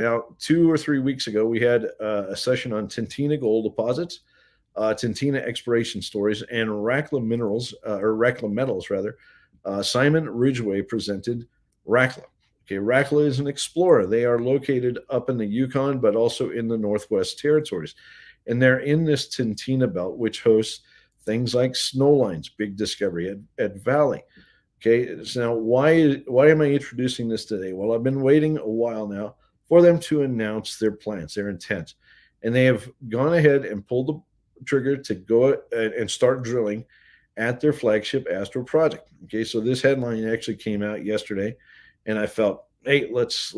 Now, 2 or 3 weeks ago, we had a session on Tintina gold deposits, Tintina exploration stories, and Rackla Minerals, or Rackla Metals, rather. Simon Ridgway presented Rackla. Okay, Rackla is an explorer. They are located up in the Yukon, but also in the Northwest Territories. And they're in this Tintina belt, which hosts things like snowlines, big discovery at Valley. Okay, so now why am I introducing this today? Well, I've been waiting a while now for them to announce their plans, their intent. And they have gone ahead and pulled the trigger to go and start drilling at their flagship Astro project. Okay, so this headline actually came out yesterday, and I felt, hey, let's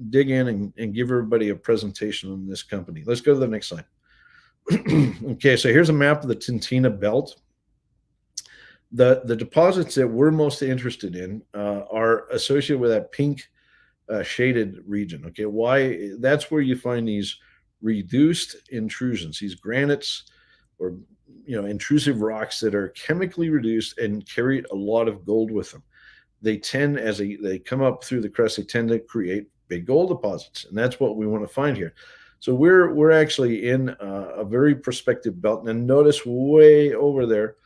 dig in and give everybody a presentation on this company. Let's go to the next slide. Okay, so here's a map of the Tintina belt. The deposits that we're most interested in are associated with that pink shaded region. Okay, why? That's where you find these reduced intrusions, these granites or intrusive rocks that are chemically reduced and carry a lot of gold with them. They tend, as they come up through the crust, they tend to create big gold deposits, and that's what we want to find here. So we're actually in a very prospective belt, and notice way over there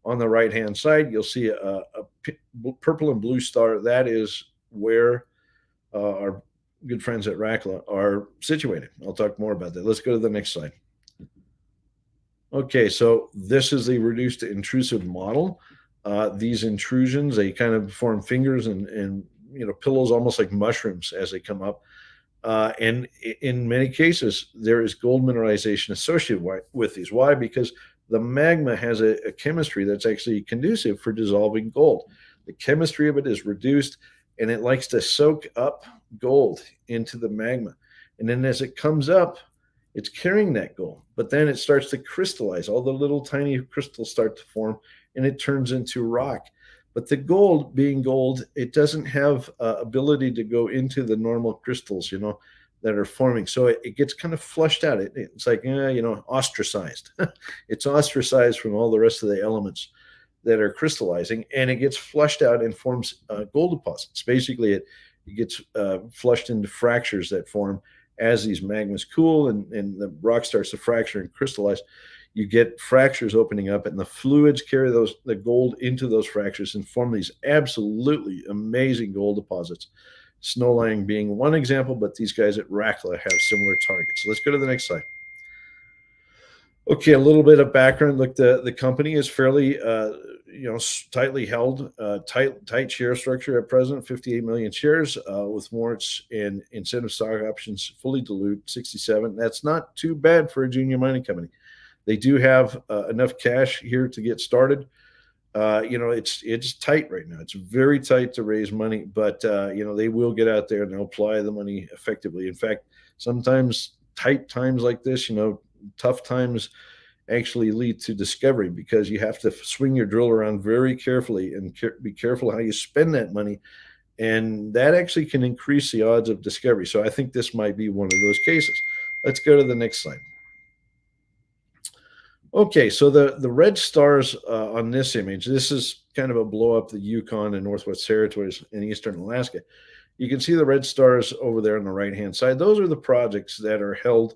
on the right hand side, you'll see a purple and blue star. That is where our good friends at Rackla are situated. I'll talk more about that. Let's go to the next slide. Okay, so this is the reduced intrusive model. These intrusions, they kind of form fingers and pillows, almost like mushrooms as they come up. And in many cases, there is gold mineralization associated with these. Why? Because the magma has a chemistry that's actually conducive for dissolving gold. The chemistry of it is reduced, and it likes to soak up gold into the magma. And then as it comes up, it's carrying that gold, but then it starts to crystallize. All the little tiny crystals start to form, and it turns into rock. But the gold, being gold, it doesn't have ability to go into the normal crystals, that are forming. So it gets kind of flushed out. It's like, ostracized. It's ostracized from all the rest of the elements that are crystallizing, and it gets flushed out and forms gold deposits. Basically, it gets flushed into fractures that form as these magmas cool and the rock starts to fracture and crystallize. You get fractures opening up, and the fluids carry the gold into those fractures and form these absolutely amazing gold deposits. Snowline being one example, but these guys at Rackla have similar targets. So let's go to the next slide. Okay, a little bit of background. Look, the company is fairly, tightly held, tight share structure at present. 58 million shares with warrants and incentive stock options, fully dilute 67. That's not too bad for a junior mining company. They do have enough cash here to get started. It's tight right now. It's very tight to raise money, but they will get out there and they'll apply the money effectively. In fact, sometimes tight times like this, tough times actually lead to discovery, because you have to swing your drill around very carefully and be careful how you spend that money, and that actually can increase the odds of discovery. So I think this might be one of those cases. Let's go to the next slide. Okay, so the red stars on this image, this is kind of a blow up the Yukon and Northwest Territories in eastern Alaska. You can see the red stars over there on the right-hand side. Those are the projects that are held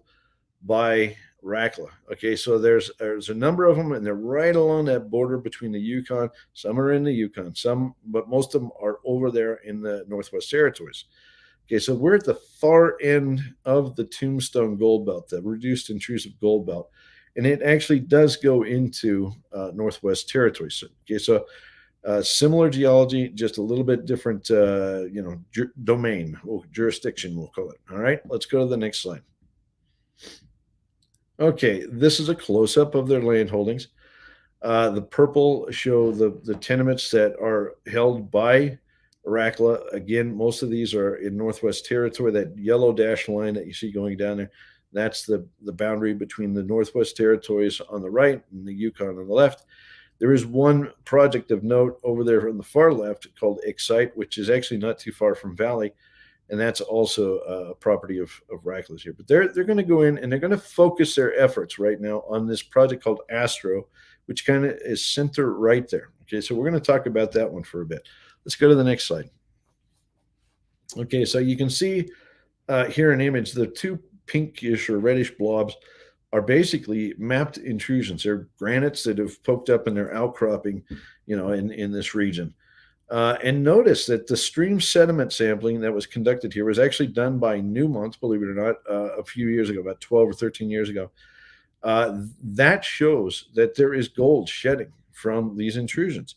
by Rackla. Okay, so there's a number of them, and they're right along that border between the Yukon. Some are in the Yukon, but most of them are over there in the Northwest Territories. Okay, so we're at the far end of the Tombstone Gold Belt, the reduced intrusive gold belt. And it actually does go into Northwest Territories. Okay, so similar geology, just a little bit different, domain, jurisdiction, we'll call it. All right, let's go to the next slide. Okay, this is a close-up of their land holdings. The purple show the tenements that are held by Rackla. Again, most of these are in Northwest Territory. That yellow dashed line that you see going down there, that's the boundary between the Northwest Territories on the right and the Yukon on the left. There is one project of note over there on the far left called Excite, which is actually not too far from Valley, and that's also a property of Rackla's here. But they're going to go in and they're going to focus their efforts right now on this project called Astro, which kind of is center right there. Okay, so we're going to talk about that one for a bit. Let's go to the next slide. Okay, so you can see Here in image, the two pinkish or reddish blobs are basically mapped intrusions. They're granites that have poked up and they're outcropping, in this region. And notice that the stream sediment sampling that was conducted here was actually done by Newmont, believe it or not, a few years ago, about 12 or 13 years ago. That shows that there is gold shedding from these intrusions.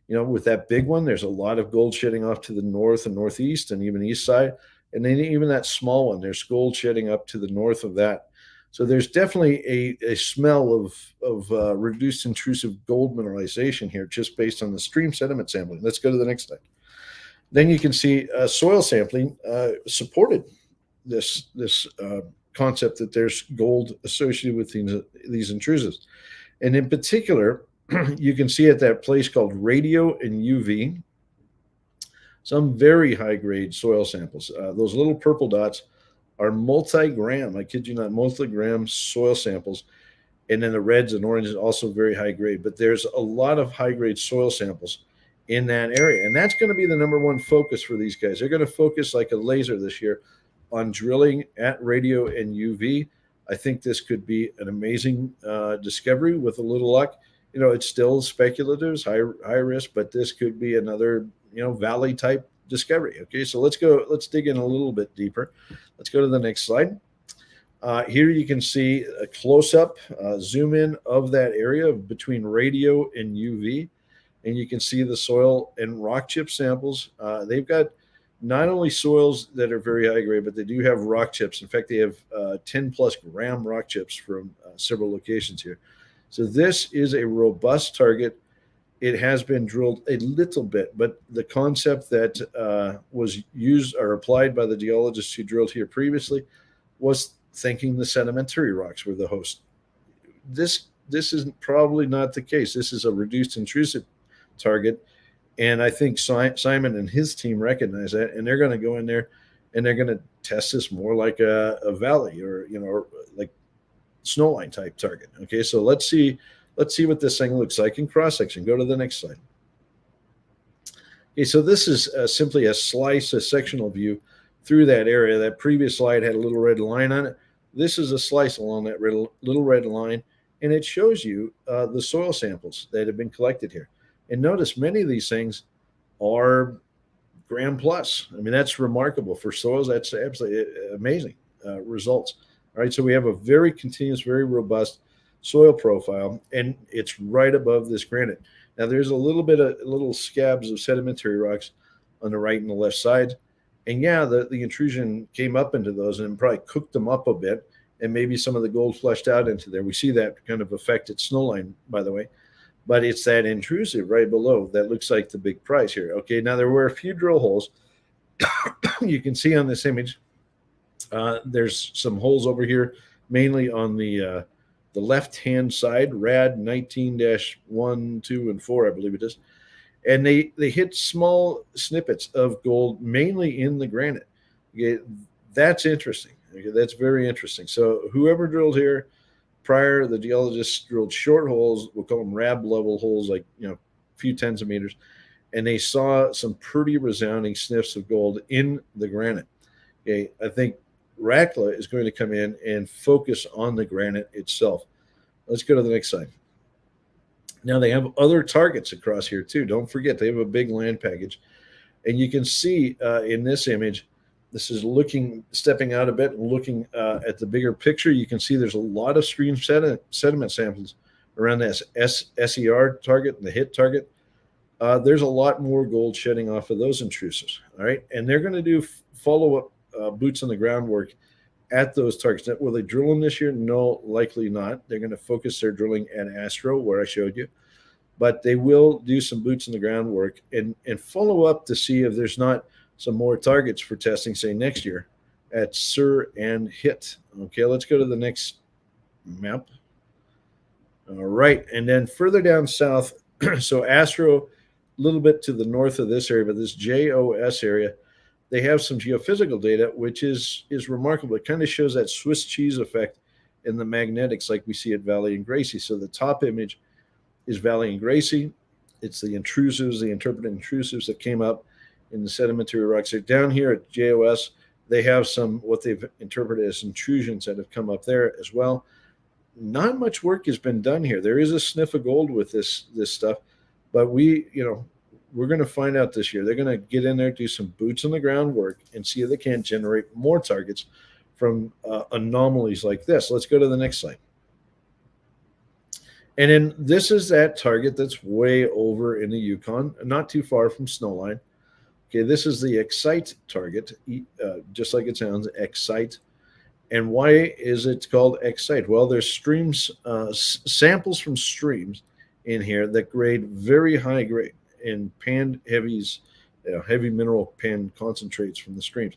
With that big one, there's a lot of gold shedding off to the north and northeast and even east side. And then even that small one, there's gold shedding up to the north of that. So there's definitely a smell of reduced intrusive gold mineralization here, just based on the stream sediment sampling. Let's go to the next slide. Then you can see soil sampling supported this concept that there's gold associated with these intrusives. And in particular, you can see at that place called radio and UV some very high grade soil samples. Those little purple dots are multi-gram, I kid you not, multi-gram soil samples. And then the reds and oranges also very high grade. But there's a lot of high grade soil samples in that area. And that's going to be the number one focus for these guys. They're going to focus like a laser this year on drilling at radio and UV. I think this could be an amazing discovery with a little luck. It's still speculative, it's high risk, but this could be another, valley type discovery. Okay, so let's dig in a little bit deeper. Let's go to the next slide. Here you can see a close-up zoom in of that area between radio and UV, and you can see the soil and rock chip samples. They've got not only soils that are very high grade, but they do have rock chips. In fact, they have 10 plus gram rock chips from several locations here. So this is a robust target. It has been drilled a little bit, but the concept that was used or applied by the geologists who drilled here previously was thinking the sedimentary rocks were the host. This is probably not the case. This is a reduced intrusive target, and I think Simon and his team recognize that, and they're going to go in there and they're going to test this more like a valley or like snowline type target. Okay, so let's see what this thing looks like in cross section. Go to the next slide. Okay, so this is simply a sectional view through that area. That previous slide had a little red line on it. This is a slice along that little red line, and it shows you the soil samples that have been collected here. And notice many of these things are gram plus. I mean, that's remarkable for soils. That's absolutely amazing results. All right, so we have a very continuous, very robust soil profile, and it's right above this granite. Now, there's a little scabs of sedimentary rocks on the right and the left side. And yeah, the intrusion came up into those and probably cooked them up a bit, and maybe some of the gold flushed out into there. We see that kind of effect at snowline, by the way. But it's that intrusive right below that looks like the big prize here. Okay, now there were a few drill holes. You can see on this image, there's some holes over here, mainly on the left-hand side, RAD 19-1, 2, and 4, I believe it is. And they hit small snippets of gold, mainly in the granite. Okay, that's interesting. Okay, that's very interesting. So whoever drilled here prior, the geologists drilled short holes. We'll call them RAB level holes, like a few tens of meters, and they saw some pretty resounding sniffs of gold in the granite. Okay, I think Rackla is going to come in and focus on the granite itself. Let's go to the next slide. Now they have other targets across here too. Don't forget, they have a big land package. And you can see in this image, this is stepping out a bit and looking at the bigger picture. You can see there's a lot of stream sediment samples around this SER target and the HIT target. There's a lot more gold shedding off of those intrusives. All right. And they're going to do follow-up boots on the ground work at those targets. Will they drill them this year? No, likely not. They're going to focus their drilling at Astro, where I showed you. But they will do some boots on the ground work and follow up to see if there's not some more targets for testing, say, next year at SIR and HIT. Okay, let's go to the next map. All right, and then further down south, so Astro, a little bit to the north of this area, but this JOS area, they have some geophysical data, which is remarkable. It kind of shows that Swiss cheese effect in the magnetics like we see at Valley and Gracie. So the top image is Valley and Gracie. It's the intrusives, the interpreted intrusives that came up in the sedimentary rocks. They're down here at JOS. They have some what they've interpreted as intrusions that have come up there as well. Not much work has been done here. There is a sniff of gold with this stuff, but we're going to find out this year. They're going to get in there, do some boots on the ground work, and see if they can't generate more targets from anomalies like this. Let's go to the next slide. And then this is that target that's way over in the Yukon, not too far from Snowline. Okay, this is the Excite target, just like it sounds, Excite. And why is it called Excite? Well, there's streams, samples from streams in here that grade very high grade in pan heavies, heavy mineral pan concentrates from the streams.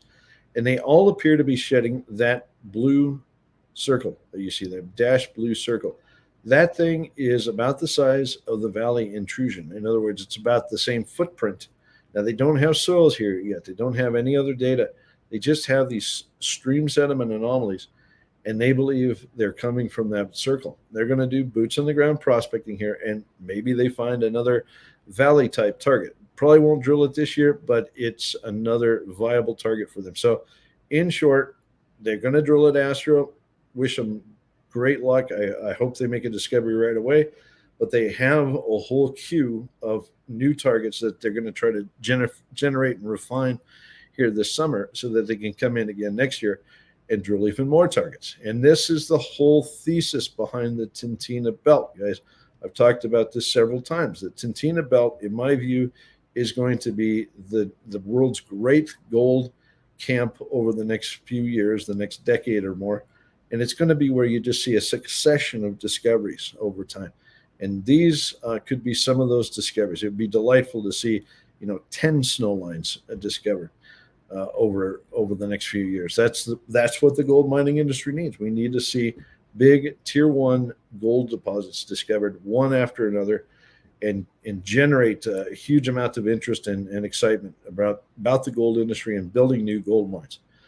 And they all appear to be shedding that blue circle that you see there, dashed blue circle. That thing is about the size of the valley intrusion. In other words, it's about the same footprint. Now, they don't have soils here yet. They don't have any other data. They just have these stream sediment anomalies, and they believe they're coming from that circle. They're going to do boots on the ground prospecting here, and maybe they find another valley type target. Probably won't drill it this year, but it's another viable target for them. So, in short, they're going to drill at Astro. Wish them great luck. I hope they make a discovery right away, but they have a whole queue of new targets that they're going to try to generate and refine here this summer so that they can come in again next year and drill even more targets. And this is the whole thesis behind the Tintina Belt, guys. I've talked about this several times. The Tintina Belt, in my view, is going to be the world's great gold camp over the next few years, the next decade or more. And it's going to be where you just see a succession of discoveries over time. And these could be some of those discoveries. It would be delightful to see, 10 snow lines discovered over the next few years. That's what the gold mining industry needs. We need to see big tier 1 gold deposits discovered one after another, and generate a huge amount of interest and excitement about the gold industry and building new gold mines.